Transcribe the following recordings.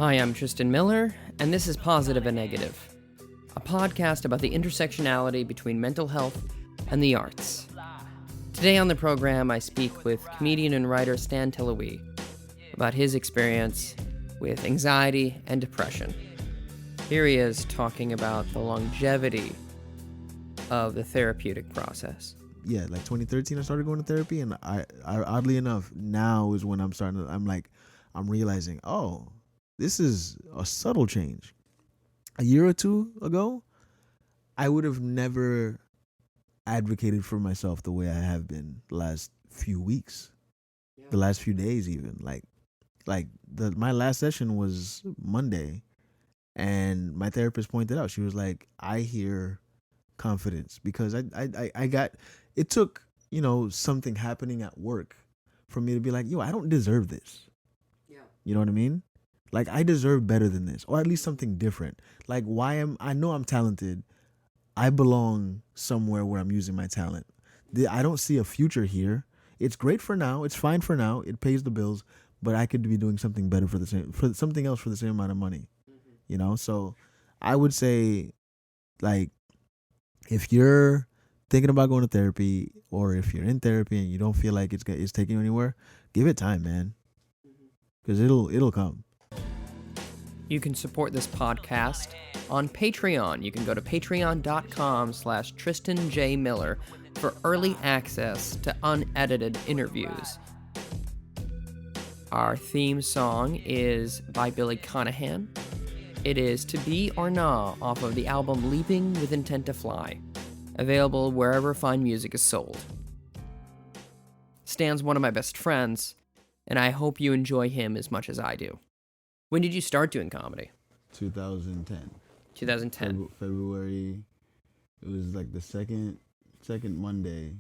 Hi, I'm Tristan Miller, and this is Positive and Negative, a podcast about the intersectionality between mental health and the arts. Today on the program, I speak with comedian and writer Stan Talouis about his experience with anxiety and depression. Here he is talking about the longevity of the therapeutic process. Yeah, like 2013, I started going to therapy, and I oddly enough, now is when I'm realizing, oh, this is a subtle change. A year or two ago, I would have never advocated for myself the way I have been the last few weeks, the last few days, even. My last session was Monday, and my therapist pointed out, she was like, I hear confidence, because I got, it took, something happening at work for me to be like, yo, I don't deserve this. Yeah. You know what I mean? Like, I deserve better than this, or at least something different. Like, I know I'm talented. I belong somewhere where I'm using my talent. I don't see a future here. It's great for now. It's fine for now. It pays the bills, but I could be doing something better for something else for the same amount of money. Mm-hmm. So I would say, like, if you're thinking about going to therapy, or if you're in therapy and you don't feel like it's taking you anywhere, give it time, man, because it'll come. You can support this podcast on Patreon. You can go to patreon.com/Tristan J. Miller for early access to unedited interviews. Our theme song is by Billy Conahan. It is To Be or Nah off of the album Leaping with Intent to Fly, available wherever fine music is sold. Stan's one of my best friends, and I hope you enjoy him as much as I do. When did you start doing comedy? 2010. 2010. February. It was like the second Monday.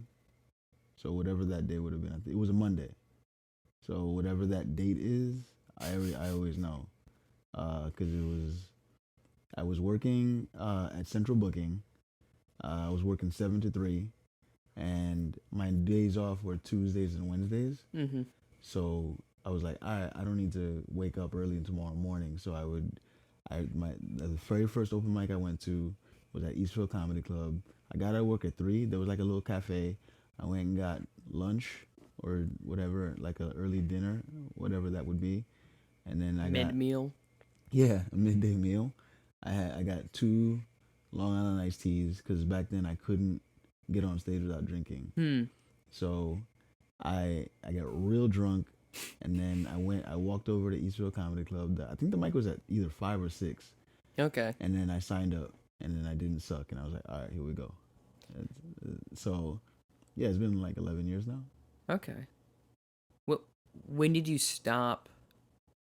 So whatever that day would have been, it was a Monday. So whatever that date is, I always know, because I was working at Central Booking. I was working 7 to 3, and my days off were Tuesdays and Wednesdays. Mm-hmm. So I was like, I don't need to wake up early tomorrow morning. So the very first open mic I went to was at Eastville Comedy Club. I got out of work at 3. There was like a little cafe. I went and got lunch or whatever, like an early dinner, whatever that would be. And then Mid-meal? Yeah, a midday meal. I got 2 Long Island iced teas, because back then I couldn't get on stage without drinking. So I got real drunk, and then I walked over to Eastville Comedy Club. I think the mic was at either 5 or 6. Okay. And then I signed up, and then I didn't suck, and I was like, all right, here we go. So yeah, it's been like 11 years now. Okay. Well, when did you stop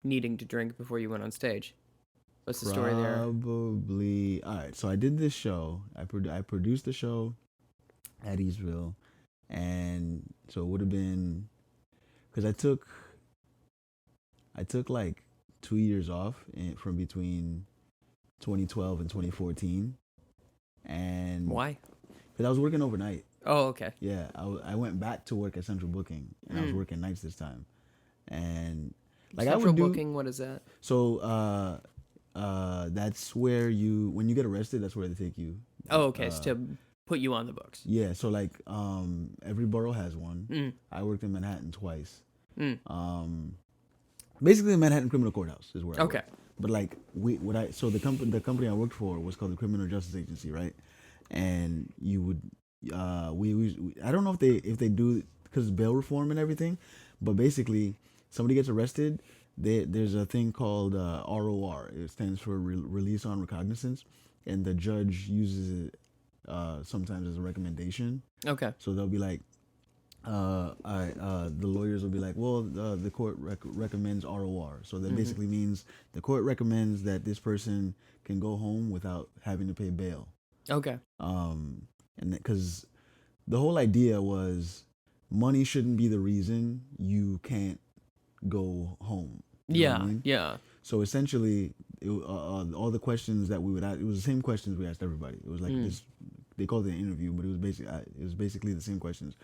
needing to drink before you went on stage? What's the story there? Probably. All right. So I did this show. I produced the show at Eastville, and so it would have been, because I took like 2 years off from between 2012 and 2014. And why? Because I was working overnight. Oh, okay. Yeah, I went back to work at Central Booking, and I was working nights this time. And like Central Booking, what is that? So that's where when you get arrested, that's where they take you. Oh, okay. So to put you on the books. Yeah. So like every borough has one. I worked in Manhattan twice. Basically, the Manhattan Criminal Courthouse is where I worked. But like the company I worked for was called the Criminal Justice Agency, right? And you would I don't know if they do, because bail reform and everything, but basically somebody gets arrested, there's a thing called ROR. It stands for release on recognizance, and the judge uses it sometimes as a recommendation. Okay. So they'll be like, the lawyers will be like, well, the court recommends ROR. So that basically means the court recommends that this person can go home without having to pay bail. Okay. And because the whole idea was money shouldn't be the reason you can't go home. You know what I mean? Yeah. So essentially, all the questions that we would ask, it was the same questions we asked everybody. It was like this. They called it an interview, but it was basically the same questions.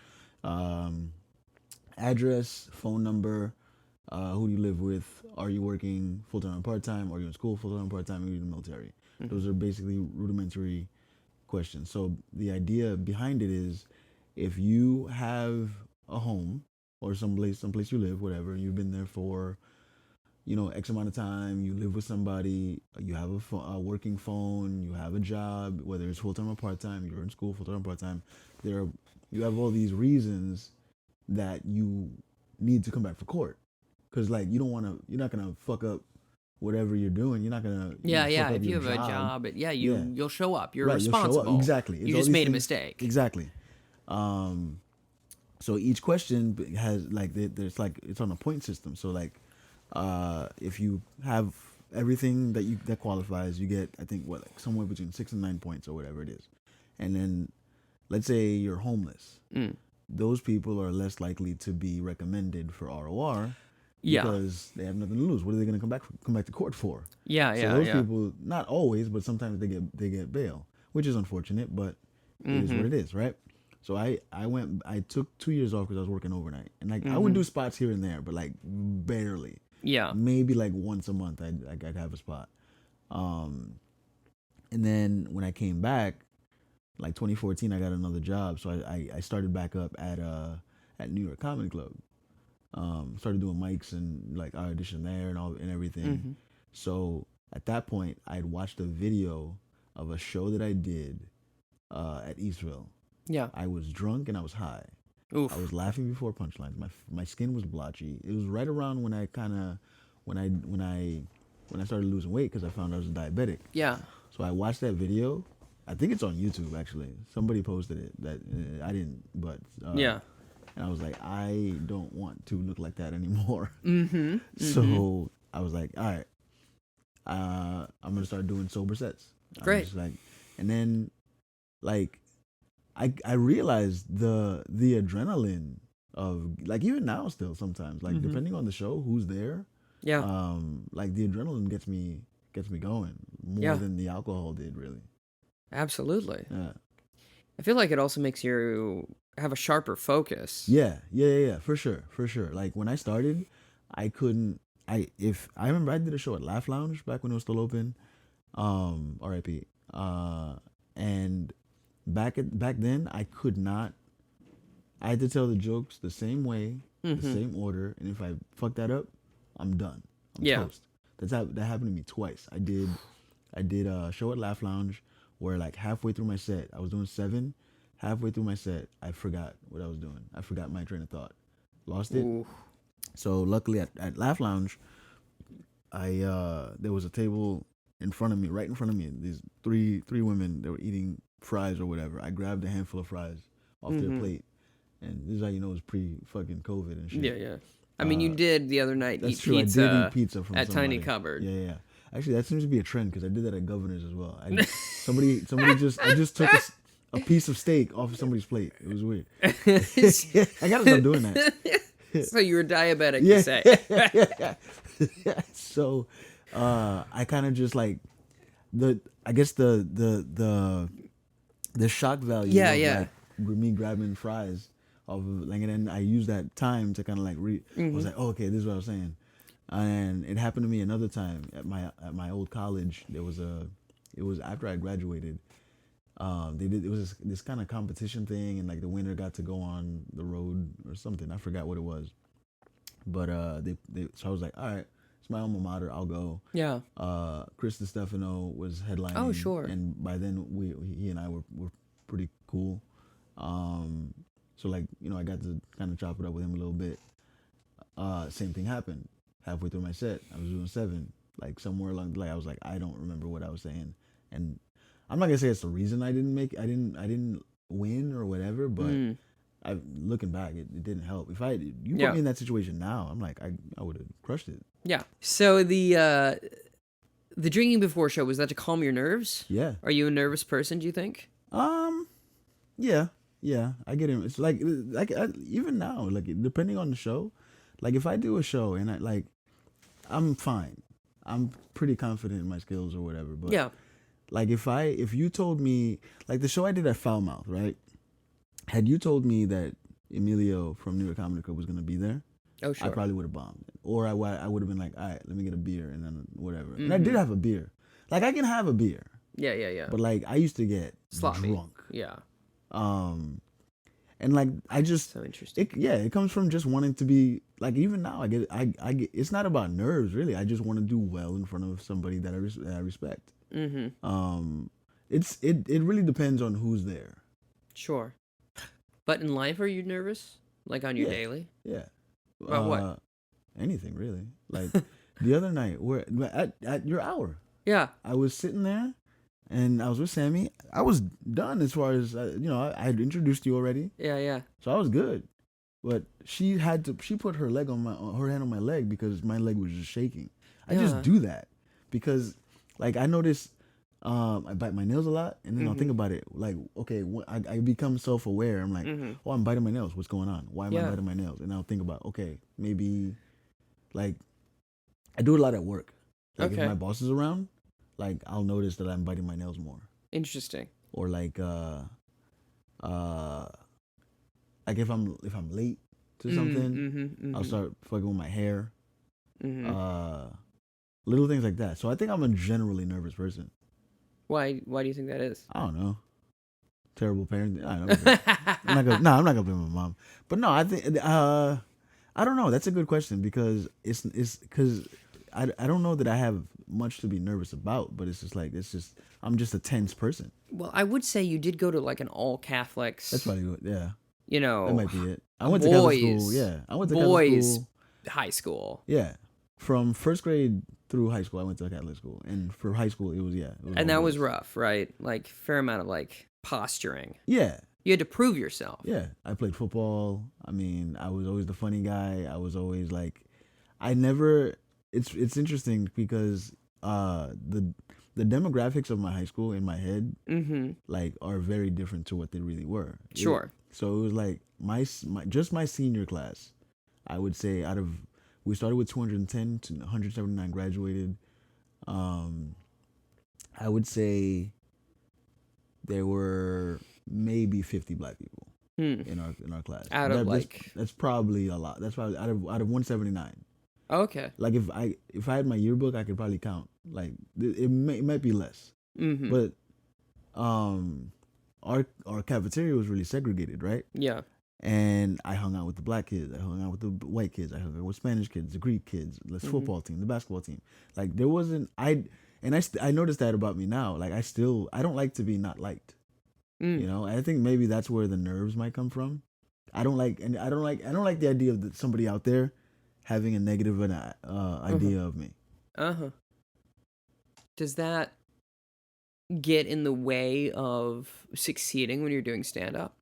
Address, phone number, Who do you live with? Are you working full time or part time? Are you in school full time or part time? Are you in the military? Mm-hmm. Those are basically rudimentary questions. So the idea behind it is, if you have a home or someplace you live, whatever, you've been there for, X amount of time, you live with somebody, you have a working phone, you have a job, whether it's full time or part time, you're in school full time or part time, you have all these reasons that you need to come back for court, because like you're not gonna fuck up whatever you're doing. You're not gonna fuck up If you your have a job, you'll show up. You're right, responsible. you'll show up. Exactly. You just made a mistake. Exactly. So each question has there's it's on a point system. So like, if you have everything that qualifies, you get, I think, somewhere between 6 and 9 points or whatever it is. And then let's say you're homeless. Those people are less likely to be recommended for ROR because they have nothing to lose. What are they going to come back to court for? So those people, not always, but sometimes they get bail, which is unfortunate, but it is what it is, right? So I took 2 years off because I was working overnight, and I would do spots here and there, but like barely. Yeah. Maybe like once a month I'd have a spot. And then when I came back, like 2014, I got another job. So I started back up at New York Comedy Club. Started doing mics and like audition there and everything. So at that point, I'd watched a video of a show that I did at Eastville. Yeah. I was drunk and I was high. Oof. I was laughing before punchlines. My skin was blotchy. It was right around when I started losing weight, because I found I was a diabetic. Yeah. So I watched that video. I think it's on YouTube, actually. Somebody posted it. That I didn't, but yeah. And I was like, I don't want to look like that anymore. So I was like, all right, I'm gonna start doing sober sets. Great. And then like I realized the adrenaline of, like, even now still sometimes, like depending on the show, who's there. Yeah. Like the adrenaline gets me going more than the alcohol did, really. Absolutely. Yeah. I feel like it also makes you have a sharper focus. Yeah, for sure. Like when I started, I remember I did a show at Laugh Lounge back when it was still open, R.I.P. And back then I could not. I had to tell the jokes the same way, the same order, and if I fuck that up, I'm done. I'm toast. That happened to me twice. I did a show at Laugh Lounge where, like, halfway through my set, I was doing 7. Halfway through my set, I forgot what I was doing. I forgot my train of thought. Lost it. Ooh. So luckily at Laugh Lounge, there was a table right in front of me. These three women, they were eating fries or whatever. I grabbed a handful of fries off their plate. And this is how you know it was pre-fucking COVID and shit. Yeah. I mean, you did the other night that's eat true. pizza. I did eat pizza from at somebody. Tiny Cupboard. Yeah. Actually, that seems to be a trend, because I did that at Governor's as well. I just took a piece of steak off of somebody's plate. It was weird. I gotta stop doing that. So you were diabetic, you say? Yeah. So, I kind of just like the shock value. Like, me grabbing fries off of, like, and then I used that time to kind of like I was like, oh, okay, this is what I was saying. And it happened to me another time at my old college. It was after I graduated. It was this kind of competition thing, and like the winner got to go on the road or something. I forgot what it was, but so I was like, all right, it's my alma mater, I'll go. Yeah. Chris DiStefano was headlining. Oh, sure. And by then he and I were pretty cool. So, like, I got to kind of chop it up with him a little bit. Same thing happened. Halfway through my set, I was doing 7. Like, somewhere along the line, I was like, I don't remember what I was saying. And I'm not gonna say it's the reason I didn't win or whatever, but looking back, it didn't help. If you put me in that situation now, I'm like, I would have crushed it. Yeah. So the drinking before show, was that to calm your nerves? Yeah. Are you a nervous person, do you think? Yeah, I get it. It's like even now, like, depending on the show, like if I do a show and I'm fine, I'm pretty confident in my skills or whatever. But like if you told me, like the show I did at Foul Mouth, right? Had you told me that Emilio from New York Comedy Club was gonna be there, Oh, I sure. probably would have bombed. Or I would have been like, all right, let me get a beer and then whatever. And I Mm-hmm. did have a beer. Like, I can have a beer. Yeah, yeah, yeah. But, like, I used to get Sloppy. drunk. Yeah. Um, and, like, I just, So interesting. it comes from just wanting to be, like, even now, I get, it's not about nerves, really. I just want to do well in front of somebody that I respect. Mm-hmm. It really depends on who's there. Sure. But in life, are you nervous? Like on your Yeah. daily? Yeah. About what? Anything really. Like the other night, at your hour, Yeah. I was sitting there, and I was with Sammy. I was done as far as I had introduced you already, Yeah, yeah. so I was good. But she put her leg on her hand on my leg because my leg was just shaking. I just Yeah. do that because, like, I notice I bite my nails a lot, and then I'll think about it. Like, okay, I become self-aware. I'm like, oh, I'm biting my nails. What's going on? Why am I Yeah. biting my nails? And I'll think about, okay, maybe, like, I do it a lot at work. Like, if Okay. my boss is around, like, I'll notice that I'm biting my nails more. Interesting. Or like if I'm late to something, I'll start fucking with my hair. Little things like that. So I think I'm a generally nervous person. Why do you think that is? I don't know. Terrible parenting. I don't know. I'm not gonna blame my mom. But no, I think I don't know. That's a good question because it's because I don't know that I have much to be nervous about, but it's just I'm just a tense person. Well, I would say you did go to like an all Catholics. That's probably what, yeah. You know, That might be it. I went to Catholic school. Yeah, I went to Catholic school. High school. Yeah, from first grade through high school, I went to a Catholic school, and for high school, it was And that was rough, right? Like fair amount of like posturing. Yeah. You had to prove yourself. Yeah, I played football. I mean, I was always the funny guy. I was always like, I never. It's interesting because the demographics of my high school in my head like are very different to what they really were. Sure. So it was like my senior class, I would say we started with 210 to 179 graduated. I would say there were maybe 50 black people in our class. Out of that's probably a lot. That's probably out of 179. Okay. Like if I had my yearbook, I could probably count. Like it might be less. But our cafeteria was really segregated, right? Yeah. And I hung out with the black kids. I hung out with the white kids. I hung out with Spanish kids, the Greek kids, the football team, the basketball team. Like there wasn't I noticed that about me now. Like I don't like to be not liked. You know, I think maybe that's where the nerves might come from. I don't like the idea of somebody out there having a negative idea of me. Does that get in the way of succeeding when you're doing stand-up?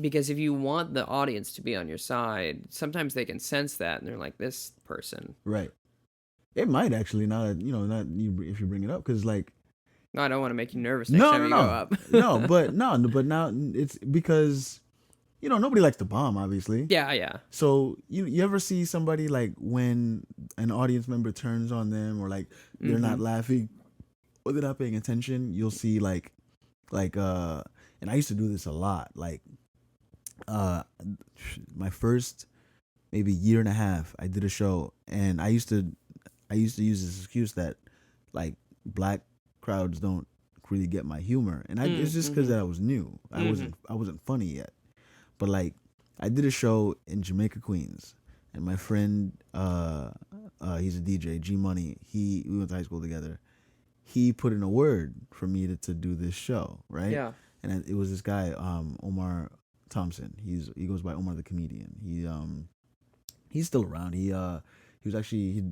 Because if you want the audience to be on your side, sometimes they can sense that and they're like, this person. Right. It might actually, now that if you bring it up, because like, I don't want to make you nervous next time you go up. but now it's because nobody likes to bomb, obviously. Yeah. So you ever see somebody like when an audience member turns on them or like they're not laughing or they're not paying attention, you'll see like and I used to do this a lot. Like my first maybe year and a half, I did a show and I used to use this excuse that like black crowds don't really get my humor, and it's just because that I was new. I wasn't funny yet. But like I did a show in Jamaica, Queens, and my friend he's a DJ, G Money, we went to high school together. He put in a word for me to do this show, right? Yeah. And it was this guy, Omar Thompson. He goes by Omar the Comedian. He's still around. He was actually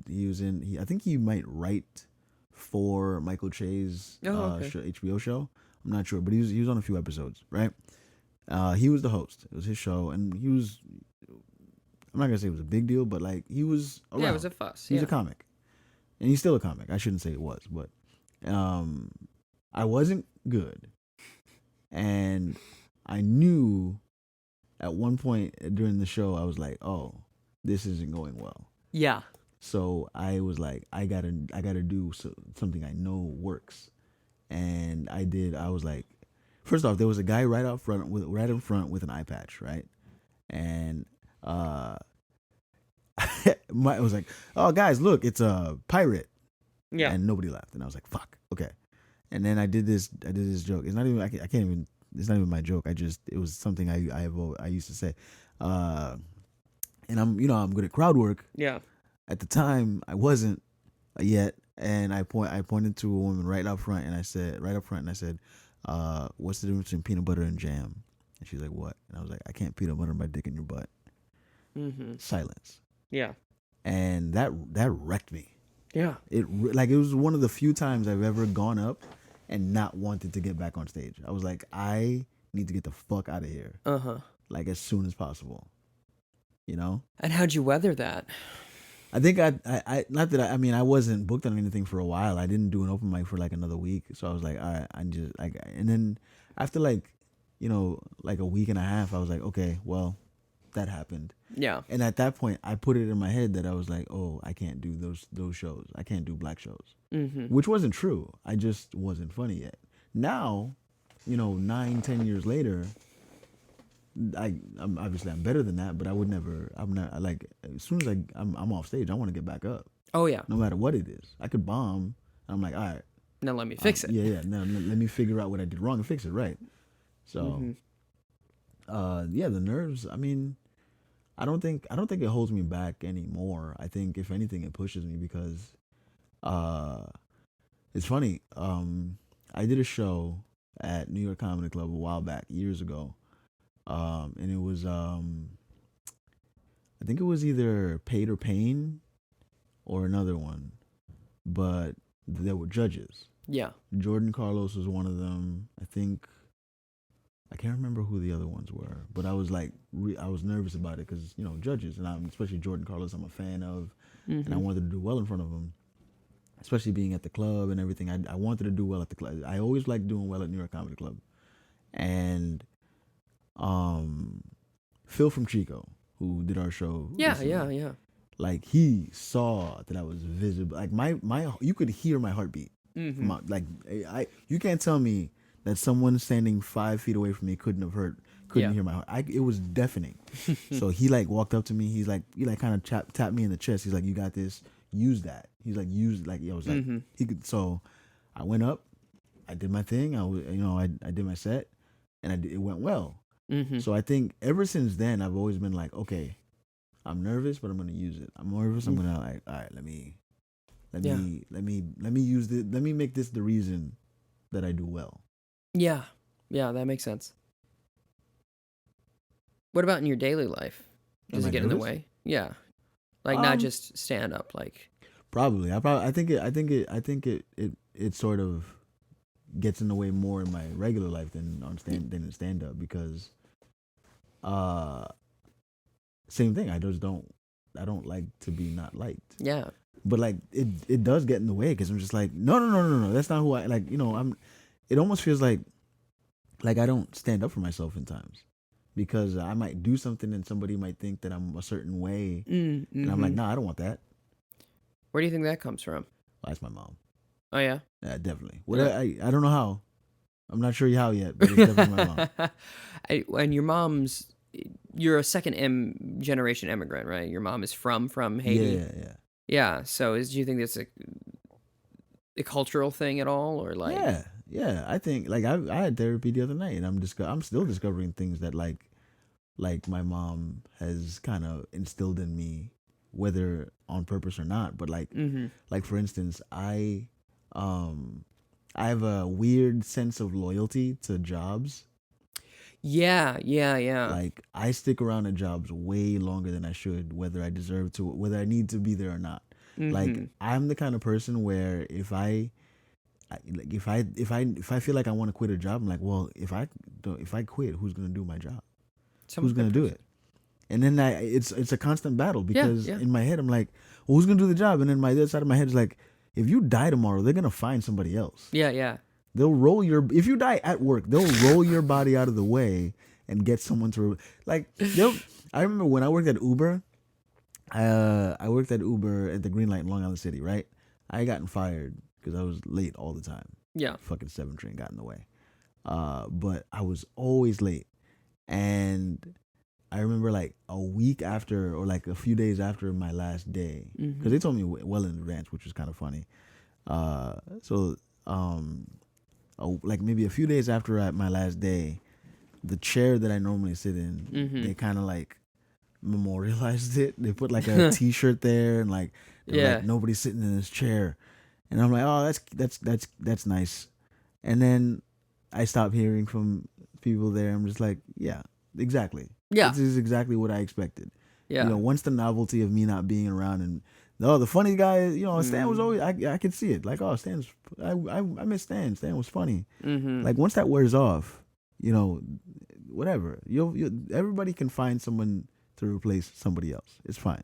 I think he might write for Michael Che's HBO show. I'm not sure, but he was on a few episodes, right? He was the host. It was his show, and he was. I'm not gonna say it was a big deal, but like he was around. Yeah, it was a fuss. He's a comic, and he's still a comic. I shouldn't say it was, but I wasn't good, and I knew at one point during the show I was like, oh, this isn't going well. Yeah. So I was like, I gotta do something I know works, and I did. I was like, first off, there was a guy right in front with an eye patch, right, and it was like, oh guys, look, it's a pirate, Yeah. and nobody laughed, and I was like, fuck, okay. And then I did this joke. It's not even I can't even. It's not even my joke. It was something I used to say, and I'm good at crowd work. Yeah. At the time, I wasn't yet, and I pointed to a woman right up front, and I said, what's the difference between peanut butter and jam? And she's like, what? And I was like, I can't peanut butter my dick in your butt. Mm-hmm. Silence. Yeah. And that wrecked me. Yeah. It was one of the few times I've ever gone up and not wanted to get back on stage. I was like, I need to get the fuck out of here. Like as soon as possible. You know? And how'd you weather that? I think I wasn't booked on anything for a while. I didn't do an open mic for like another week. So I was like, all right, I'm just like, and then after like a week and a half, I was like, okay, well, that happened. Yeah. And at that point, I put it in my head that I was like, oh, I can't do those shows. I can't do black shows. Mm-hmm. Which wasn't true. I just wasn't funny yet. Now, 9-10 years later, I'm obviously I'm better than that, but I'm not like, as soon as I'm off stage, I want to get back up. Oh yeah. No matter what it is. I could bomb. I'm like, all right. Now let me fix it. Yeah. Now let me figure out what I did wrong and fix it right. So, the nerves, I mean, I don't think it holds me back anymore. I think if anything, it pushes me because, it's funny. I did a show at New York Comedy Club a while back, years ago. And it was, I think it was either Paid or Pain or another one, but there were judges. Yeah. Jordan Carlos was one of them. I can't remember who the other ones were, but I was like, I was nervous about it because, judges, and especially Jordan Carlos, I'm a fan of, and I wanted to do well in front of him, especially being at the club and everything. I wanted to do well at the club. I always liked doing well at New York Comedy Club. And Phil from Chico, who did our show. Yeah, recently, yeah. Like, he saw that I was visible. Like, my you could hear my heartbeat. Mm-hmm. You can't tell me that someone standing 5 feet away from me couldn't hear my heart. It was deafening. So he like walked up to me. He kind of tapped me in the chest. He's like, "You got this. Use that." He's like, I was like, he could. So I went up. I did my thing. I did my set, and it went well. Mm-hmm. So I think ever since then, I've always been like, okay, I'm nervous, but I'm gonna use it. I'm nervous. I'm gonna like, all right, let me use this. Let me make this the reason that I do well. Yeah, that makes sense. What about in your daily life? Does it get in the way? Yeah, like not just stand up. Like probably. I think it sort of gets in the way more in my regular life than in stand up because, same thing. I don't like to be not liked. Yeah. But like it does get in the way because I'm just like no. That's not who I like. It almost feels like I don't stand up for myself in times because I might do something and somebody might think that I'm a certain way, and I'm like, nah, I don't want that. Where do you think that comes from? Well, that's my mom. Oh yeah. Yeah, definitely. I don't know how. I'm not sure how yet, but it's definitely my mom. And your mom's, you're a second generation immigrant, right? Your mom is from Haiti. Yeah. Yeah. So do you think that's a cultural thing at all, or like? Yeah. I think like I had therapy the other night, and I'm still discovering things that like my mom has kind of instilled in me, whether on purpose or not. But like for instance, I have a weird sense of loyalty to jobs. Yeah. Like I stick around at jobs way longer than I should, whether I deserve to, whether I need to be there or not. Like I'm the kind of person where if I feel like I want to quit a job, I'm like, well, if I quit, who's gonna do my job? Who's gonna do it? And then it's a constant battle because in my head I'm like, well, who's gonna do the job? And then my other side of my head is like, if you die tomorrow, they're gonna find somebody else. Yeah. They'll if you die at work, they'll roll your body out of the way and get someone to like. I remember when I worked at Uber. I worked at Uber at the Green Light in Long Island City, right? I gotten fired because I was late all the time. Yeah. Fucking 7 train got in the way. But I was always late. And I remember like a week after, or like a few days after my last day, because they told me well in advance, which was kind of funny. So like maybe a few days after my last day, the chair that I normally sit in, they kind of like memorialized it. They put like a T-shirt there, and like they're like, nobody's sitting in this chair, and I'm like, oh, that's nice. And then I stopped hearing from people there. I'm just like, yeah, exactly. Yeah. This is exactly what I expected. Yeah. You know, once the novelty of me not being around, and the funny guy, you know, Stan was always, I could see it. Like, oh, I miss Stan. Stan was funny. Like, once that wears off, you know, whatever. You'll everybody can find someone to replace somebody else. It's fine.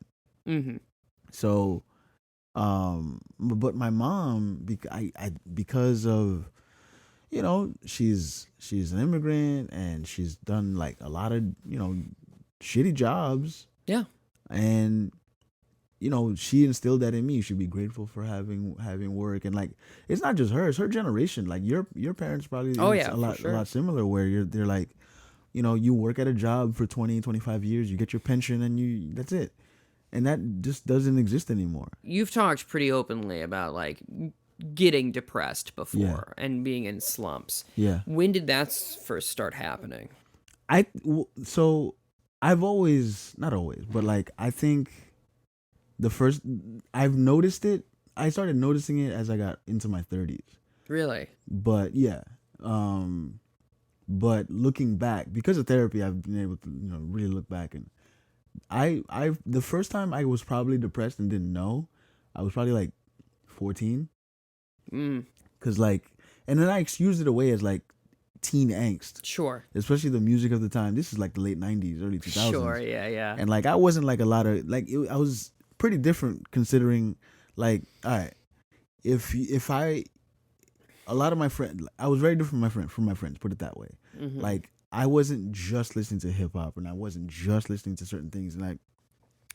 So, but my mom, because of, you know, she's an immigrant, and she's done like a lot of, you know, shitty jobs. Yeah. And, you know, she instilled that in me. You should be grateful for having work. And like, it's not just her, it's her generation. Like your parents probably a lot similar, where they're like, you know, you work at a job for 20, 25 years, you get your pension, and that's it. And that just doesn't exist anymore. You've talked pretty openly about like getting depressed before and being in slumps. Yeah. When did that first start happening? So I've always, not always, but like, I think I've noticed it. I started noticing it as I got into my 30s. Really? But yeah. But looking back, because of therapy, I've been able to, you know, really look back, and the first time I was probably depressed and didn't know, I was probably like 14. Cause like, and then I excused it away as like teen angst. Sure. Especially the music of the time. This is like the late 90s, early 2000s. Sure, yeah. And like, I wasn't like a lot of, like, I was pretty different, considering like, all right, a lot of my friends, I was very different from my friends, put it that way. Like, I wasn't just listening to hip hop, and I wasn't just listening to certain things, and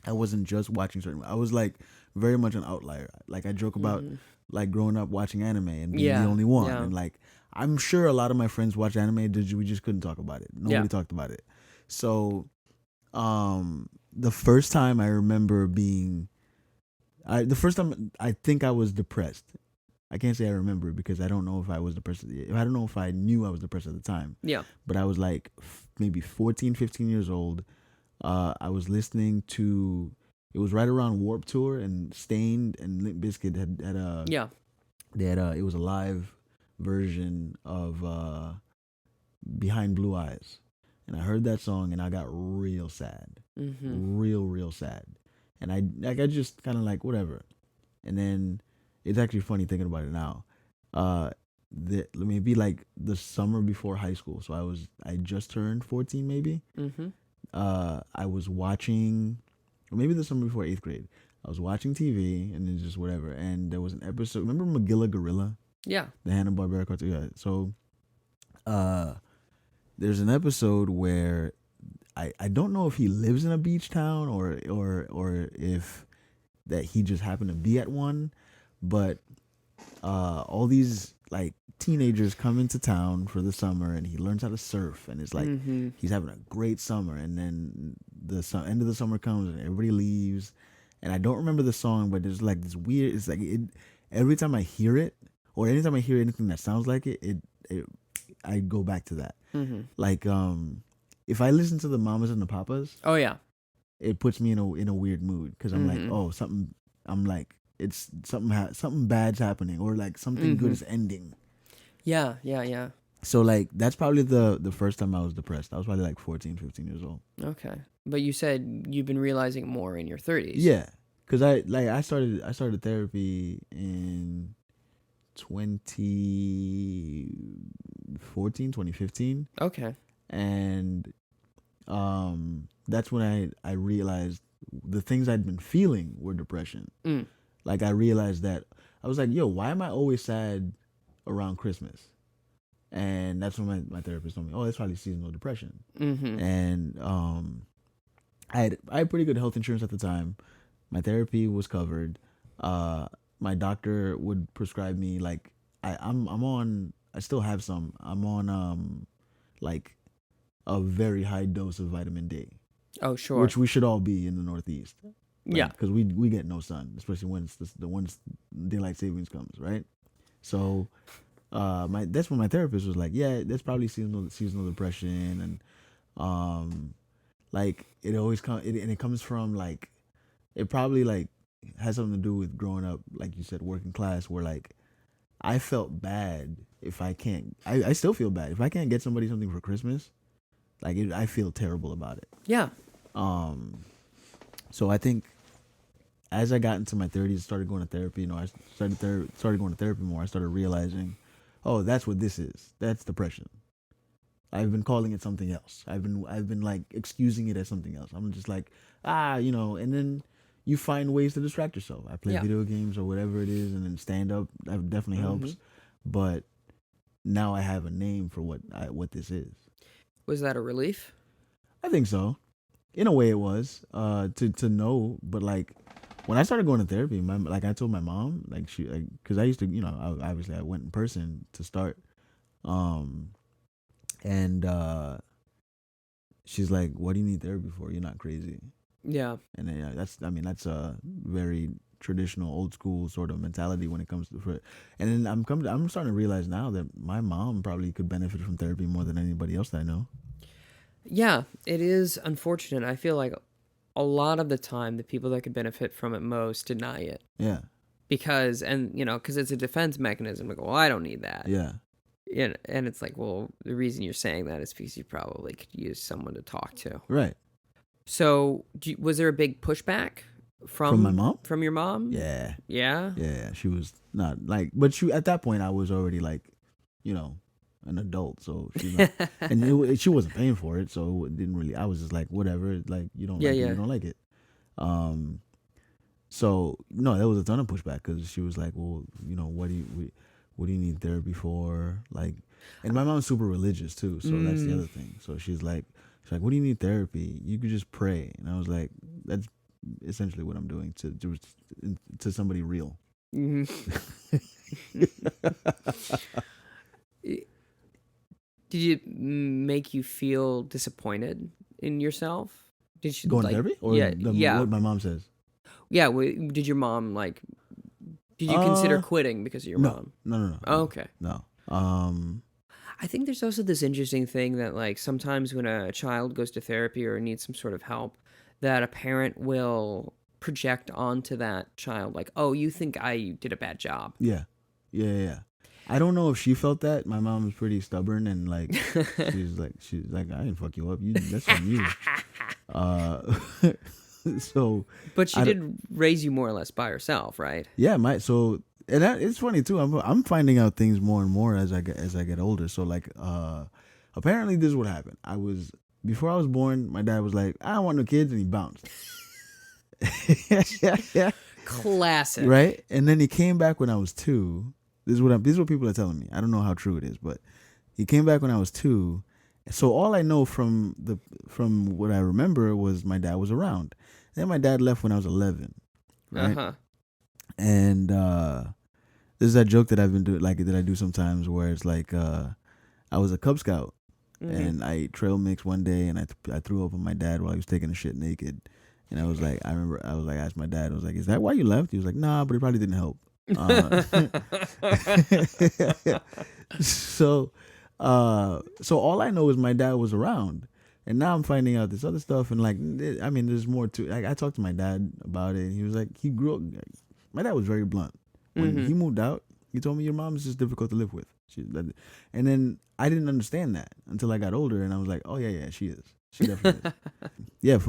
I wasn't just watching certain, I was like very much an outlier. Like, I joke about like growing up watching anime and being the only one. And like, I'm sure a lot of my friends watch anime, we just couldn't talk about it. Nobody talked about it. So the first time I remember the first time I think I was depressed, I can't say I remember, because I don't know if I was depressed. I don't know if I knew I was depressed at the time. Yeah. But I was like maybe 14, 15 years old. I was listening to, it was right around Warped Tour, and Stained and Limp Bizkit it was a live version of Behind Blue Eyes. And I heard that song, and I got real sad. Real sad. And I just kind of like, whatever. And then, it's actually funny thinking about it now. Maybe like the summer before high school. So I just turned 14, maybe. I was watching, or maybe the summer before 8th grade. I was watching TV, and it's just whatever. And there was an episode. Remember Magilla Gorilla? Yeah. The Hanna-Barbera cartoon. Yeah. So, there's an episode where I don't know if he lives in a beach town, or if that he just happened to be at one. But all these like teenagers come into town for the summer, and he learns how to surf, and it's like he's having a great summer. And then the end of the summer comes, and everybody leaves. And I don't remember the song, but there's like this weird. It's like every time I hear it, or anytime I hear anything that sounds like it I go back to that. Like if I listen to the Mamas and the Papas, it puts me in a weird mood, because I'm like, oh, something. I'm like, it's something bad's happening, or like something good is ending. Yeah. So like, that's probably the first time I was depressed. I was probably like 14, 15 years old. Okay. But you said you've been realizing more in your 30s. Yeah. Cuz I started therapy in 2015. Okay. And that's when I realized the things I'd been feeling were depression. Like, I realized that I was like, yo, why am I always sad around Christmas? And that's when my therapist told me, oh, that's probably seasonal depression. And I had pretty good health insurance at the time. My therapy was covered. My doctor would prescribe me, like, I'm on, I still have some. I'm on like a very high dose of vitamin D. Oh, sure. which we should all be in the Northeast. Yeah. Because we get no sun, especially when once daylight savings comes, right? So, that's when my therapist was like, yeah, that's probably seasonal depression, and like it always comes, and it comes from like, it probably like has something to do with growing up, like you said, working class, where like I felt bad if I can't. I still feel bad if I can't get somebody something for Christmas. Like I feel terrible about it. Yeah. So I think as I got into my 30s, started going to therapy. I started going to therapy more. I started realizing, oh, that's what this is. That's depression. I've been calling it something else. I've been like excusing it as something else. I'm just like, and then you find ways to distract yourself. I play video games or whatever it is, and then stand up. That definitely helps. But now I have a name for what this is. Was that a relief? I think so. In a way, it was to know. But like when I started going to therapy, I told my mom, because I used to, obviously I went in person to start, and she's like, "What do you need therapy for? You're not crazy." Yeah. And then, that's a very traditional, old school sort of mentality when it comes to. And then I'm starting to realize now that my mom probably could benefit from therapy more than anybody else that I know. Yeah, it is unfortunate. I feel like a lot of the time the people that could benefit from it most deny it. Yeah. Because it's a defense mechanism. Like, well, I don't need that. Yeah. And it's like, well, the reason you're saying that is because you probably could use someone to talk to. Right. So, was there a big pushback from my mom? From your mom? Yeah. Yeah? Yeah, she was not like, but at that point I was already like, an adult, so she's not, and she wasn't paying for it, so it didn't really. I was just like, whatever, like you don't like it, you don't like it. So no, there was a ton of pushback because she was like, well, what do you need therapy for? Like, and my mom's super religious too, so that's the other thing. So she's like, what do you need therapy? You could just pray. And I was like, that's essentially what I'm doing to somebody real. Did it make you feel disappointed in yourself? Did she go to therapy? Or what my mom says? Yeah. Did your mom did you consider quitting because of your mom? No. Oh, okay. No. I think there's also this interesting thing that like sometimes when a child goes to therapy or needs some sort of help, that a parent will project onto that child like, oh, you think I did a bad job. Yeah. I don't know if she felt that. My mom was pretty stubborn and like she's like I didn't fuck you up. That's on you. So, but she did raise you more or less by herself, right? Yeah, it's funny too. I'm finding out things more and more as I get older. So like, apparently this is what happened. Before I was born, my dad was like, I don't want no kids, and he bounced. Yeah. Classic. Right, and then he came back when I was 2. This is what people are telling me. I don't know how true it is, but he came back when I was 2. So all I know from what I remember was my dad was around. Then my dad left when I was 11. Right? Uh-huh. And this is that joke that I've been doing, like that I do sometimes, where it's like I was a Cub Scout and I ate trail mix one day and I threw up on my dad while he was taking a shit naked. And I asked my dad, I was like, is that why you left? He was like, nah, but it probably didn't help. So all I know is my dad was around, and now I'm finding out this other stuff, and like, I mean, there's more to. Like, I talked to my dad about it, and he was like, he grew up. My dad was very blunt. When he moved out, he told me your mom is just difficult to live with. And then I didn't understand that until I got older, and I was like, oh yeah, she is. She definitely is. Yeah,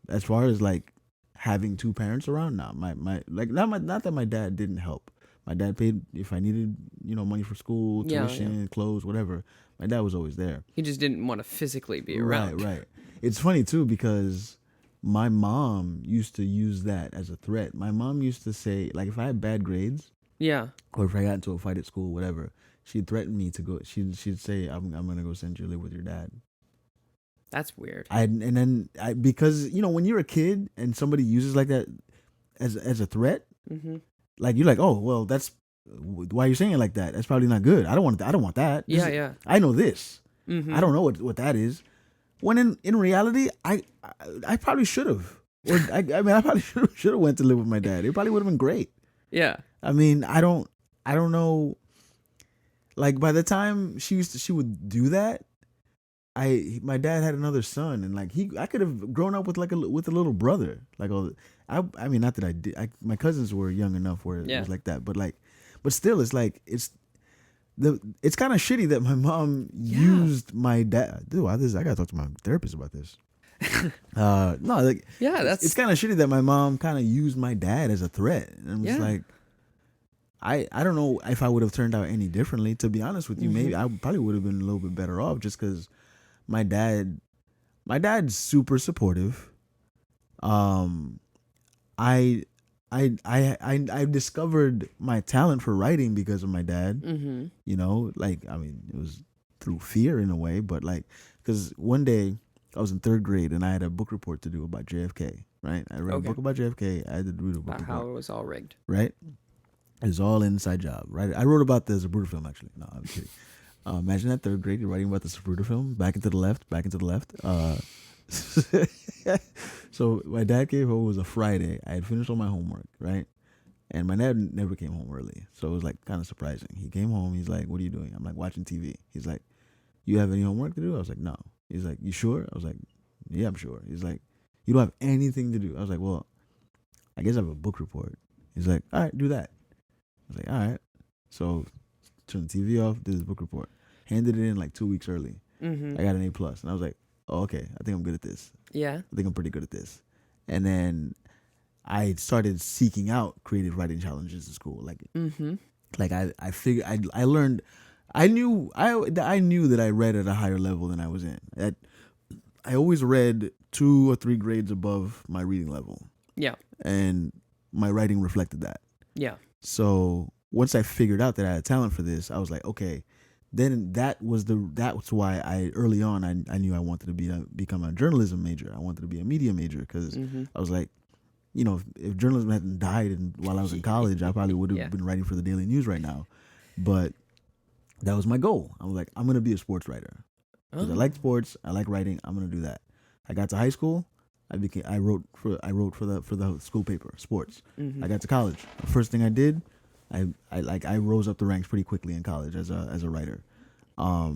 as far as like having 2 parents around now, not that my dad didn't help. My dad paid if I needed, money for school, tuition, clothes, whatever. My dad was always there. He just didn't want to physically be around. Right. It's funny too because my mom used to use that as a threat. My mom used to say, like, if I had bad grades, or if I got into a fight at school, whatever, she'd threaten me to go. She'd say, I'm gonna go send you to live with your dad. That's weird. Because when you're a kid and somebody uses like that as a threat, like you're like, oh well, that's why you're saying it like that. That's probably not good. I don't want that. Yeah. I know this. Mm-hmm. I don't know what that is. When in reality, I probably should have. Or I mean, I probably should have went to live with my dad. It probably would have been great. Yeah. I mean, I don't know. Like by the time she would do that, my dad had another son, and like I could have grown up with a little brother. Like I mean, not that I did. My cousins were young enough where it was like that, but still, it's like it's kind of shitty that my mom used my dad. Dude, I gotta talk to my therapist about this. No, like it's kind of shitty that my mom kind of used my dad as a threat, and I'm just like, I don't know if I would have turned out any differently. To be honest with you, maybe I probably would have been a little bit better off just because my dad's super supportive. I discovered my talent for writing because of my dad. Mm-hmm. You know, like, I mean, it was through fear in a way, but like, because one day I was in 3rd grade and I had a book report to do about JFK, right? I read a book about JFK. I had to read a book about how it was all rigged. Right? It was all an inside job, right? I wrote about the Zapruder film, actually. No, I'm kidding. Imagine that 3rd grade, you're writing about the Zapruder film, back and to the left. So my dad came home, it was a Friday. I had finished all my homework, right? And my dad never came home early. So it was like kind of surprising. He came home, he's like, "What are you doing?" I'm like, "Watching TV." He's like, "You have any homework to do?" I was like, "No." He's like, "You sure?" I was like, "Yeah, I'm sure." He's like, "You don't have anything to do?" I was like, "Well, I guess I have a book report." He's like, "All right, do that." I was like, "All right." So turned the TV off, did his book report, handed it in like 2 weeks early. Mm-hmm. I got an A+, and I was like, "Oh, okay, I think I'm good at this. Yeah. I think I'm pretty good at this." And then I started seeking out creative writing challenges in school. Like, like I figured I learned, I knew that I read at a higher level than I was in. I always read 2 or 3 grades above my reading level. Yeah. And my writing reflected that. Yeah. So once I figured out that I had talent for this, I was like, okay. Then that's why I early on I knew I wanted to become a journalism major. I wanted to be a media major because I was like, you know, if journalism hadn't died while I was in college, I probably would have been writing for the Daily News right now. But that was my goal. I was like, I'm gonna be a sports writer because I like sports. I like writing. I'm gonna do that. I got to high school. I wrote for the school paper, sports. I got to college. The first thing I did, I rose up the ranks pretty quickly in college as a writer. I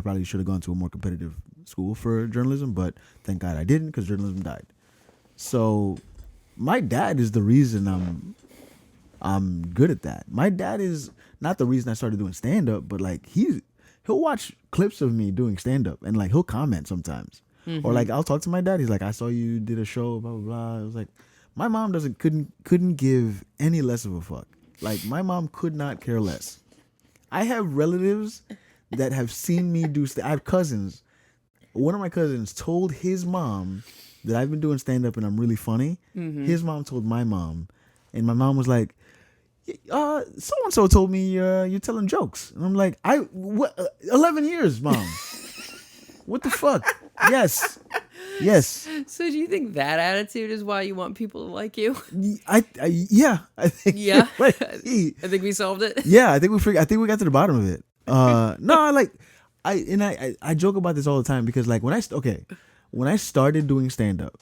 probably should have gone to a more competitive school for journalism, but thank God I didn't because journalism died. So my dad is the reason I'm good at that. My dad is not the reason I started doing stand up, but like he'll watch clips of me doing stand up and like he'll comment sometimes. Or like I'll talk to my dad. He's like, "I saw you did a show, blah blah blah." I was like, my mom couldn't give any less of a fuck. Like my mom could not care less. I have relatives that have seen me do. I have cousins. One of my cousins told his mom that I've been doing stand up and I'm really funny. His mom told my mom, and my mom was like, "So and so told me you're telling jokes," and I'm like, "What? 11 years, mom." What the fuck? Yes. So do you think that attitude is why you want people to like you? I think. Yeah. I think we solved it. Yeah, I think we got to the bottom of it. No, like I joke about this all the time because like when I started doing stand up,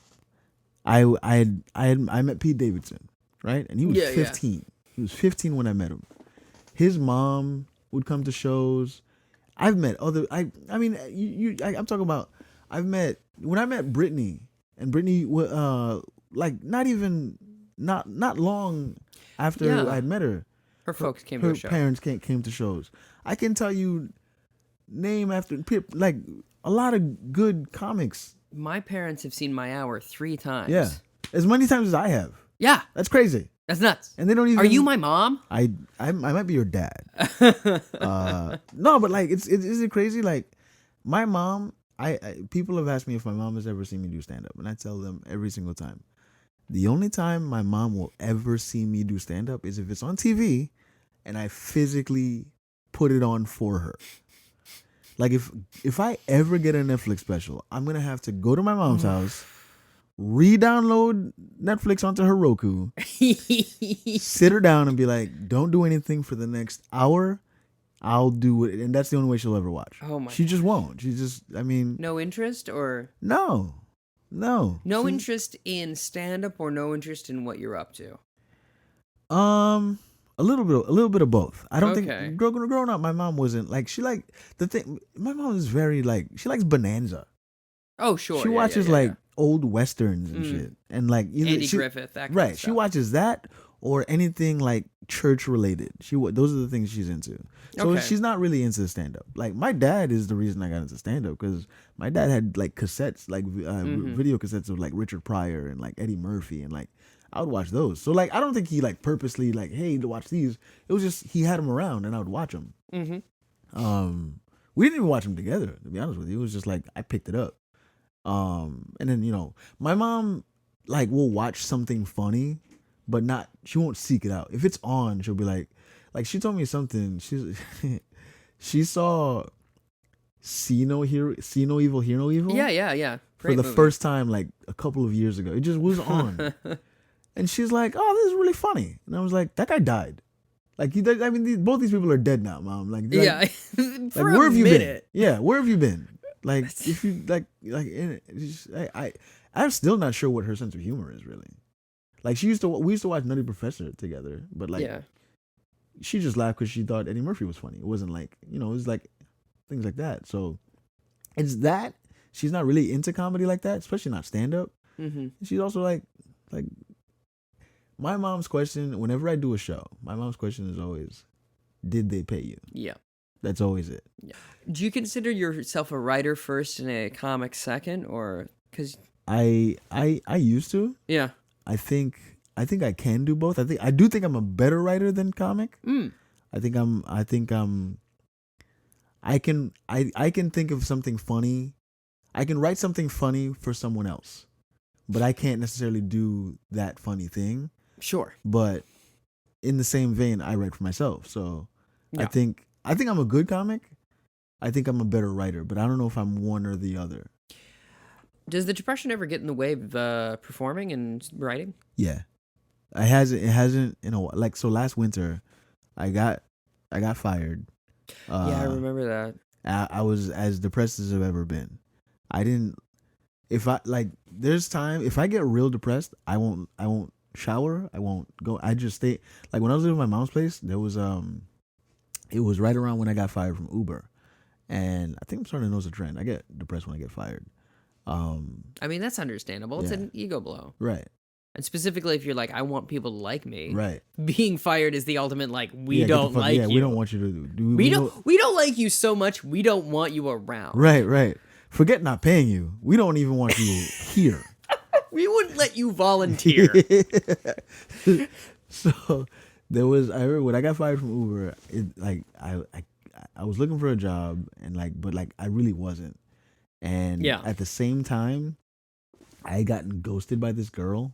I met Pete Davidson, right? And he was 15. Yeah. He was 15 when I met him. His mom would come to shows. I've met other. I'm talking about. When I met Brittany, and Brittany, like not long after I'd met her. Her folks came to a show. Her parents came to shows. I can tell you name after like a lot of good comics. My parents have seen my hour 3 times. Yeah, as many times as I have. Yeah, that's crazy. That's nuts. And they don't even. Are you my mom? I might be your dad. No, but like is it crazy? Like my mom. People have asked me if my mom has ever seen me do stand up, and I tell them every single time. The only time my mom will ever see me do stand up is if it's on TV, and I physically put it on for her. Like if I ever get a Netflix special, I'm gonna have to go to my mom's house, re-download Netflix onto her Roku, sit her down and be like, "Don't do anything for the next hour. I'll do it, and that's the only way she'll ever watch. Oh my She just gosh. won't. She just, I mean, No interest or no, no. no interest in stand up or no interest in what you're up to? A little bit of both. I don't Okay. think growing up, my mom wasn't like she liked the thing. My mom is very like she likes Bonanza. Oh, sure. She yeah, watches yeah, like old westerns and shit, and like either Andy Griffith, that kind right. of She stuff. watches that or anything like church related. Those are the things she's into. So Okay. she's not really into stand up. Like my dad is the reason I got into stand up because my dad had like cassettes, like video cassettes of like Richard Pryor and like Eddie Murphy, and like I would watch those. So like I don't think he like purposely like, hey, to watch these. It was just he had them around and I would watch them. We didn't even watch them together, to be honest with you. It was just like I picked it up. And then my mom like will watch something funny, but she won't seek it out. If it's on, she'll be like she told me something. She saw See No Evil, Hear No Evil. Yeah. For the first time like a couple of years ago. It just was on. And she's like, "Oh, this is really funny." And I was like, "That guy died." Like both these people are dead now, Mom. Like For where a have you minute. been? Yeah, where have you been? Like if you I'm still not sure what her sense of humor is really. Like we used to watch Nutty Professor together, but like she just laughed because she thought Eddie Murphy was funny. It wasn't like it was like things like that. So it's that she's not really into comedy like that, especially not stand up. Mm-hmm. She's also like my mom's question whenever I do a show. My mom's question is always, "Did they pay you?" Yeah. That's always it. Yeah. Do you consider yourself a writer first and a comic second, or because I used to. Yeah. I think I can do both. I do think I'm a better writer than comic. I can think of something funny. I can write something funny for someone else, but I can't necessarily do that funny thing. Sure. But in the same vein, I write for myself. So Yeah. I think I'm a good comic. I think I'm a better writer, but I don't know if I'm one or the other. Does the depression ever get in the way of performing and writing? Yeah. It hasn't in a while. Like so last winter I got fired. Yeah, I remember that. I was as depressed as I've ever been. I didn't there's time if I get real depressed, I won't shower, I won't go. I just stay. Like when I was living at my mom's place, there was it was right around when I got fired from Uber. And I think I'm starting to notice a trend. I get depressed when I get fired. I mean, that's understandable. It's Yeah. an ego blow. Right. And specifically if you're like, I want people to like me. Right. Being fired is the ultimate like, we Yeah, get the don't fuck- like yeah, you. we don't want you to do. We don't like you so much, we don't want you around. Right. Forget not paying you. We don't even want you here. We wouldn't let you volunteer. So there was I remember when I got fired from Uber, I was looking for a job and but I really wasn't. And Yeah. at the same time, I had gotten ghosted by this girl,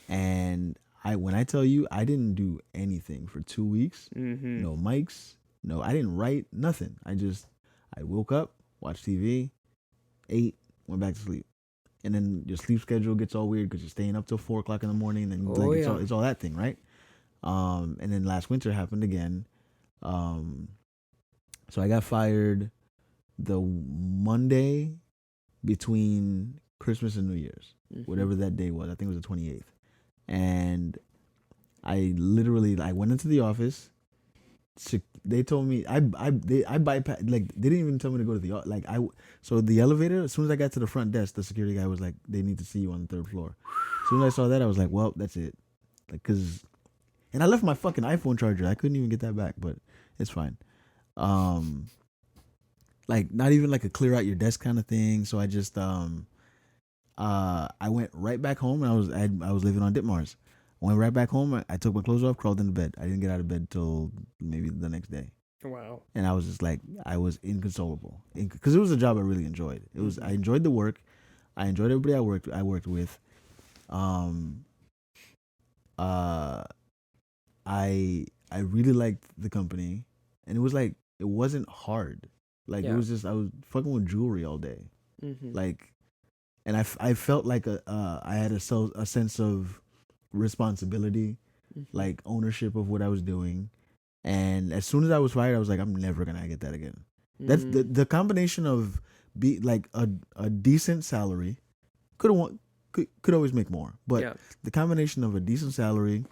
and when I tell you I didn't do anything for 2 weeks, Mm-hmm. no mics, no, I didn't write nothing. I woke up, watched TV, ate, went back to sleep. And then your sleep schedule gets all weird because you're staying up till 4:00 in the morning. And then Oh, it's yeah. all that thing, right? And then last winter happened again. So I got fired the Monday between Christmas and New Year's, whatever that day was. I think it was the 28th. And I literally I went into the office. They told me I bypassed, they didn't even tell me to go to the so the elevator, as soon as I got to the front desk, the security guy was like, "They need to see you on the 3rd floor." As soon as I saw that, I was like, "Well, that's it." And I left my fucking iPhone charger. I couldn't even get that back, but it's fine. Not even like a clear out your desk kind of thing. So I just I went right back home, and I was living on Ditmars. I went right back home. I took my clothes off, crawled into bed. I didn't get out of bed till maybe the next day. Wow. And I was just I was inconsolable because it was a job I really enjoyed. I enjoyed the work. I enjoyed everybody I worked with. I really liked the company, and it wasn't hard. It was just I was fucking with jewelry all day. Mm-hmm. And I felt like I had a sense of responsibility, ownership of what I was doing. And as soon as I was fired, I was like, I'm never gonna get that again. That's the combination of be like a decent salary, could always make more, but Yeah. the combination of a decent salary,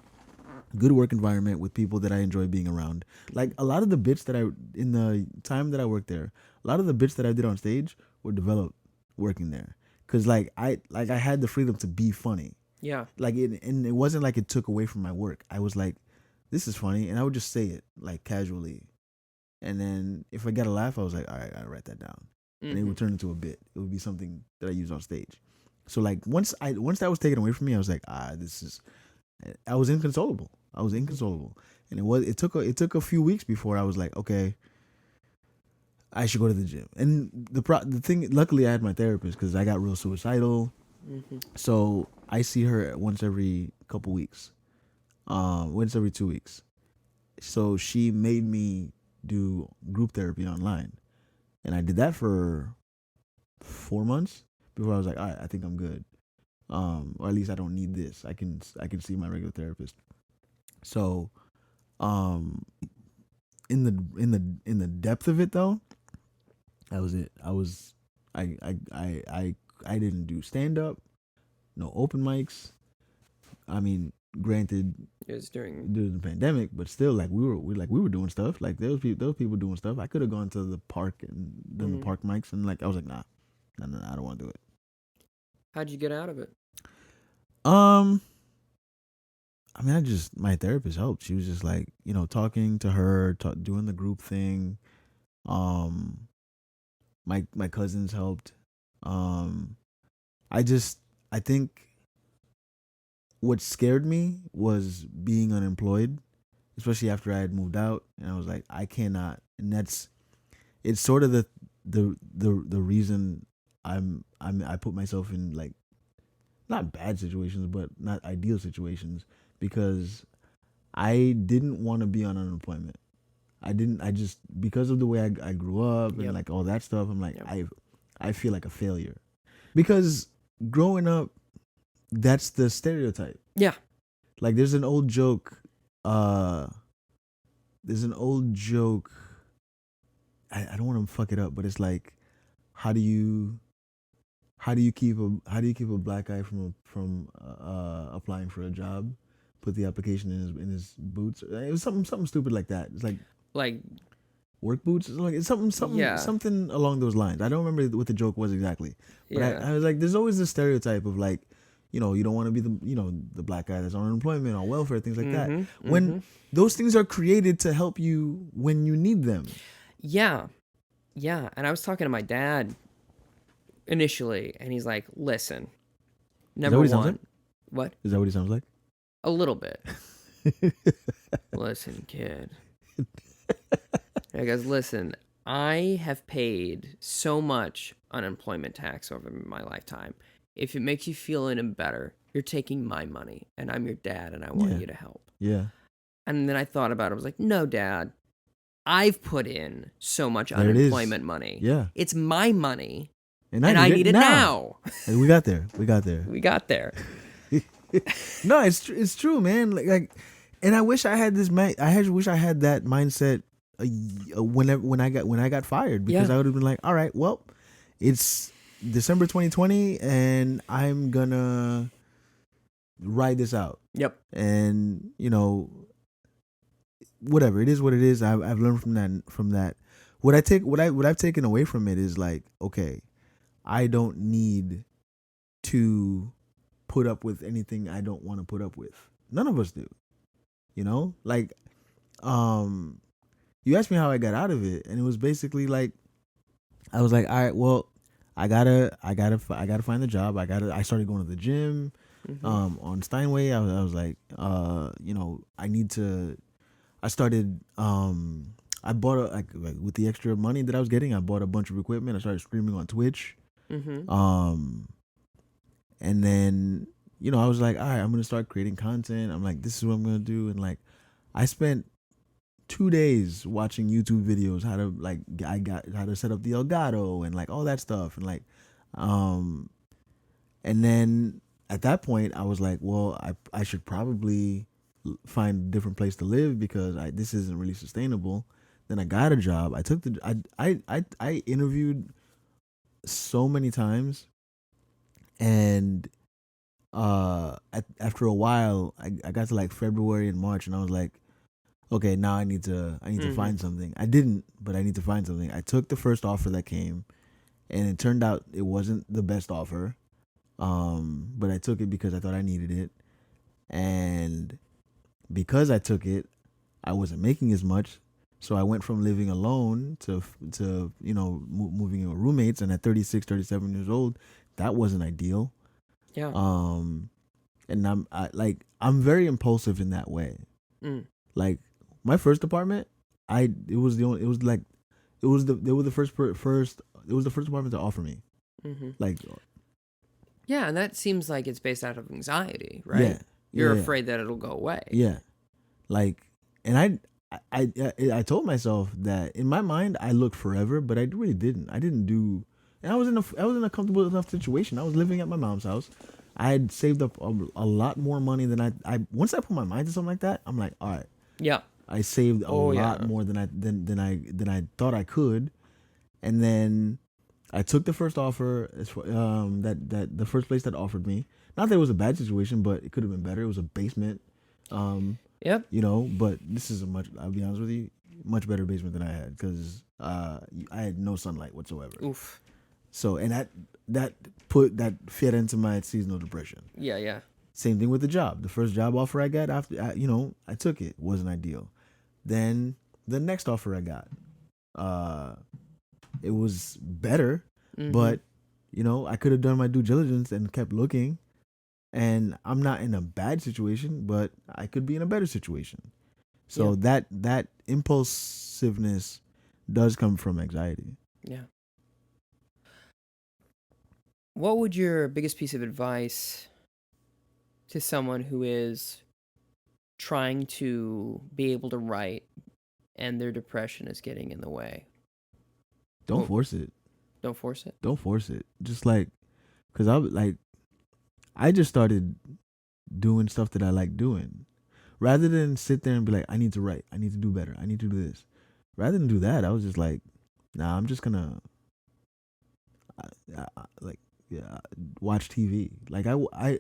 good work environment with people that I enjoy being around. Like a lot of the bits that in the time that I worked there, a lot of the bits that I did on stage were developed working there. Cause I had the freedom to be funny. Yeah. And it wasn't like it took away from my work. I was like, this is funny, and I would just say it like casually. And then if I got a laugh, I was like, all right, I gotta write that down. And it would turn into a bit. It would be something that I use on stage. So like once that was taken away from me, I was like, I was inconsolable. And it took a few weeks before I was like, okay, I should go to the gym. And the thing, luckily I had my therapist because I got real suicidal. So I see her once every couple weeks, once every 2 weeks. So she made me do group therapy online, and I did that for 4 months before I was like, all right, I think I'm good. Or at least I don't need this. I can see my regular therapist. So, in the depth of it though, that was it. I didn't do stand up, no open mics. I mean, granted, It was during the pandemic, but still, like we were doing stuff. Like there was people doing stuff. I could have gone to the park and done the park mics, and like I was like, nah, I don't want to do it. How'd you get out of it? I mean, my therapist helped. She was just like, talking to her, doing the group thing. My cousins helped. I think what scared me was being unemployed, especially after I had moved out, and I was like, I cannot. And it's sort of the reason I put myself in like not bad situations, but not ideal situations, because I didn't want to be on unemployment. I just, because of the way I grew up and like all that stuff, I'm like, I feel like a failure. Because growing up, that's the stereotype. Yeah. Like there's an old joke, I don't want to fuck it up, but it's like, how do you keep a black guy from applying for a job? Put the application in his boots. It was something stupid like that. It's like work boots. It's something along those lines. I don't remember what the joke was exactly, but I was like, there's always this stereotype of like, you don't want to be the black guy that's on unemployment or welfare, things like that. When those things are created to help you when you need them. Yeah. And I was talking to my dad initially, and he's like, listen, number one. What? Is that what he sounds like? A little bit. Listen, kid. He goes, listen, I have paid so much unemployment tax over my lifetime. If it makes you feel any better, you're taking my money, and I'm your dad, and I want you to help. Yeah. And then I thought about it. I was like, no, Dad, I've put in so much unemployment money. Yeah. It's my money, and I need it now. And we got there. We got there. No, it's true, man. Like, and I wish I had wish I had that mindset when I got fired, because I would have been like, all right, well, it's December 2020, and I'm gonna ride this out. Yep. And whatever it is, what it is. I've learned from that. What I've taken away from it is like, okay, I don't need to put up with anything I don't want to put up with. None of us do. Like, you asked me how I got out of it, and it was basically like, I was like, all right, well, I gotta find the job. I started going to the gym, on Steinway. I was like, I started, I bought like with the extra money that I was getting, I bought a bunch of equipment. I started streaming on Twitch. And then, I was like, all right, I'm going to start creating content. I'm like, this is what I'm going to do. And like, I spent 2 days watching YouTube videos, how to set up the Elgato and like all that stuff. And like, and then at that point I was like, well, I should probably find a different place to live because this isn't really sustainable. Then I got a job. I took the I interviewed so many times, and after a while, I got to like February and March, and I was like, okay, now I need to find something. I didn't, but I need to find something. I took the first offer that came, and it turned out it wasn't the best offer. But I took it because I thought I needed it, and because I took it, I wasn't making as much. So I went from living alone to moving in with roommates, and at 36, 37 years old, that wasn't ideal. Yeah. And I'm very impulsive in that way. Like my first apartment, they were the first apartment to offer me. Like, yeah, and that seems like it's based out of anxiety, right? Yeah, You're afraid that it'll go away. Yeah, like, and I told myself that in my mind I looked forever, but I really didn't. I didn't do, and I was in a comfortable enough situation. I was living at my mom's house. I had saved up a lot more money than I once I put my mind to something like that. I'm like, all right, yeah, I saved a lot more than I thought I could, and then I took the first offer. That the first place that offered me. Not that it was a bad situation, but it could have been better. It was a basement. Yep. But this is I'll be honest with you, much better basement than I had because I had no sunlight whatsoever. Oof. So, and that fit into my seasonal depression. Yeah. Same thing with the job. The first job offer I got after, I took it. Wasn't ideal. Then the next offer I got, it was better, but I could have done my due diligence and kept looking. And I'm not in a bad situation, but I could be in a better situation. So that impulsiveness does come from anxiety. Yeah. What would your biggest piece of advice to someone who is trying to be able to write and their depression is getting in the way? Don't force it. Don't force it? Don't force it. Just because I just started doing stuff that I like doing. Rather than sit there and be like, I need to write. I need to do better. I need to do this. Rather than do that, I was just like, nah, I'm just going to watch TV. Like I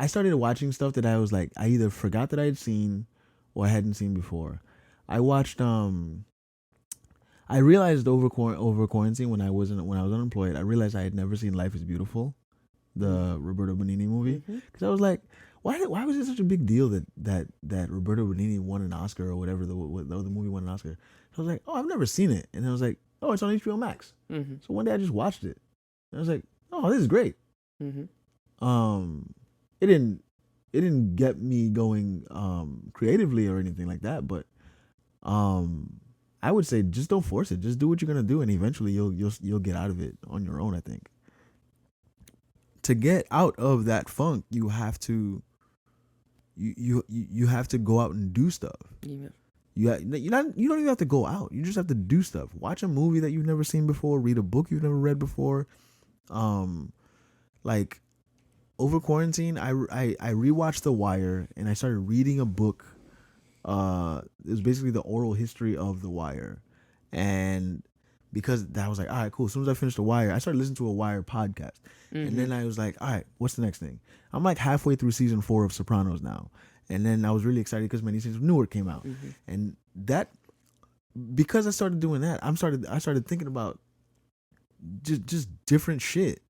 started watching stuff that I was like, I either forgot that I had seen or I hadn't seen before. I watched, I realized over quarantine when I was unemployed, I realized I had never seen Life is Beautiful, the Roberto Benigni movie, because I was like, why was it such a big deal that Roberto Benigni won an Oscar or whatever the movie won an Oscar? I was like, oh, I've never seen it, and I was like, oh, it's on HBO Max. So one day I just watched it, and I was like, oh, this is great. It didn't get me going creatively or anything like that, but I would say just don't force it. Just do what you're gonna do, and eventually you'll get out of it on your own. I think. To get out of that funk, you have to you have to go out and do stuff. Yeah. You don't even have to go out. You just have to do stuff. Watch a movie that you've never seen before. Read a book you've never read before. Like over quarantine, I rewatched The Wire and I started reading a book. It was basically the oral history of The Wire, and because that was like, all right, cool. As soon as I finished The Wire, I started listening to a Wire podcast, and then I was like, all right, what's the next thing? I'm like halfway through season 4 of Sopranos now, and then I was really excited because many seasons of Newark came out, and that because I started doing that, I started thinking about just different shit,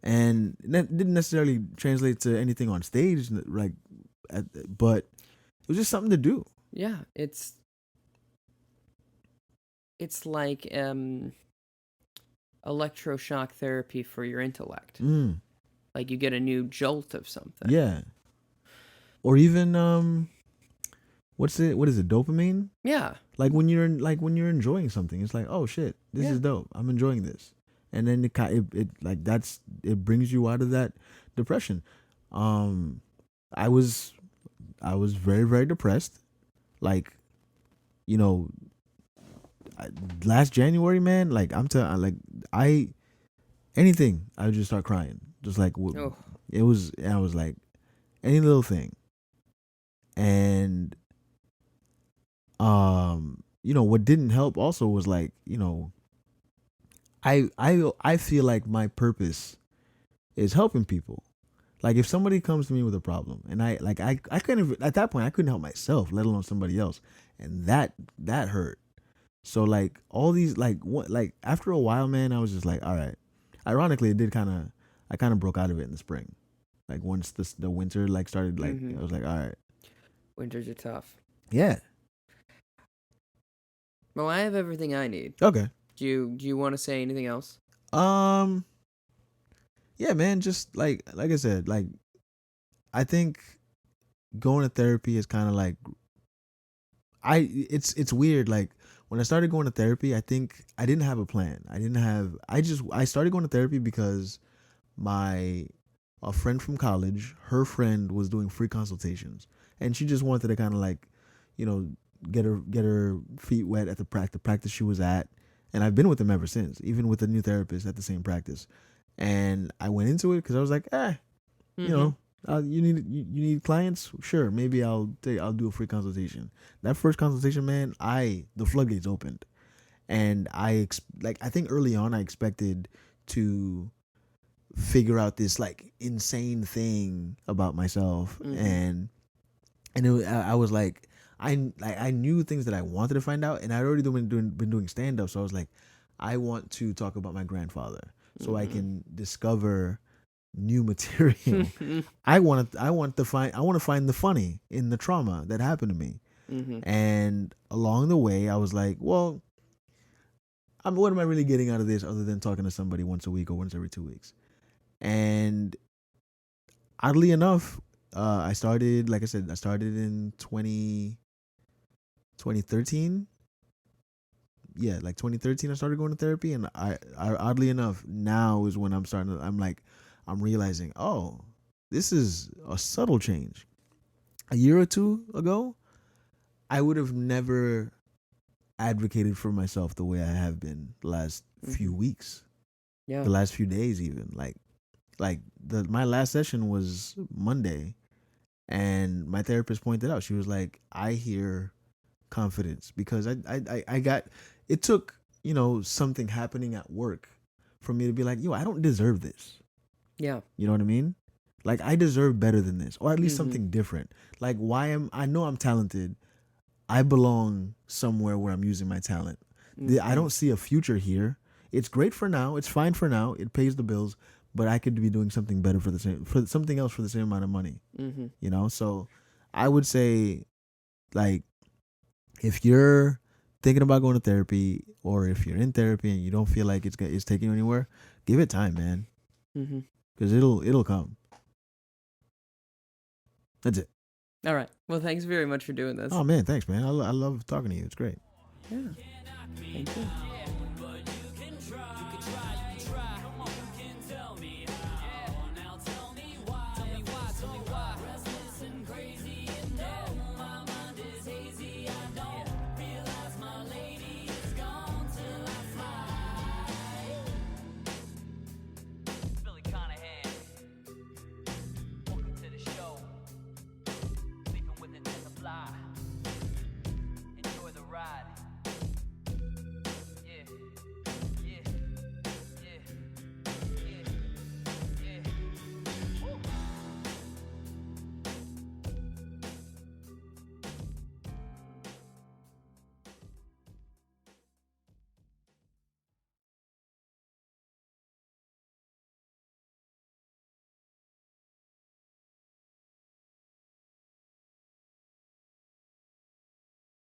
and that didn't necessarily translate to anything on stage, but it was just something to do. Yeah, it's like electroshock therapy for your intellect. Like you get a new jolt of something. Yeah. Or even what is it? Dopamine? Yeah. Like when you're enjoying something, it's like, oh shit, this is dope. I'm enjoying this, and then it brings you out of that depression. I was very, very depressed. Like, last January, man, like anything, I would just start crying. Just like, it was, and I was like, any little thing. And what didn't help also was like, I feel like my purpose is helping people. Like if somebody comes to me with a problem and I couldn't, at that point I couldn't help myself, let alone somebody else. And that hurt. So like all these like after a while, man, I was just like, all right. Ironically, I kind of broke out of it in the spring. Like once the winter like started, like I was like, all right. Winters are tough. Yeah. Well, I have everything I need. Okay. Do you want to say anything else? Yeah, man, just like I said, like I think going to therapy is kind of like it's weird. Like when I started going to therapy, I think I didn't have a plan. I started going to therapy because a friend from college, her friend was doing free consultations, and she just wanted to kind of like, you know, get her feet wet at the practice she was at, and I've been with them ever since, even with a new therapist at the same practice. And I went into it because I was like, you know, you need clients, sure, maybe I'll do a free consultation. That first consultation, man, the floodgates opened, and I think early on I expected to figure out this like insane thing about myself, and I was like, I knew things that I wanted to find out, and I'd already been doing stand up, so I was like, I want to talk about my grandfather so I can discover new material. I want to find the funny in the trauma that happened to me. And along the way, I was like, well, what am I really getting out of this other than talking to somebody once a week or once every 2 weeks? And oddly enough, I started, like I said, in 2013. Yeah, like 2013, I started going to therapy, and I oddly enough, now is when I'm realizing, oh, this is a subtle change. A year or two ago, I would have never advocated for myself the way I have been the last few weeks. Yeah. The last few days even. My last session was Monday, and my therapist pointed out, she was like, I hear confidence, because I got, it took, something happening at work for me to be like, yo, I don't deserve this. Yeah. You know what I mean? Like I deserve better than this, or at least something different. Like I know I'm talented. I belong somewhere where I'm using my talent. I don't see a future here. It's great for now. It's fine for now. It pays the bills, but I could be doing something better for something else for the same amount of money. So I would say, like, if you're thinking about going to therapy, or if you're in therapy and you don't feel like it's taking you anywhere, give it time, man. Because it'll come. That's it. All right. Well, thanks very much for doing this. Oh man, thanks, man. I love talking to you. It's great. Yeah. Thank you.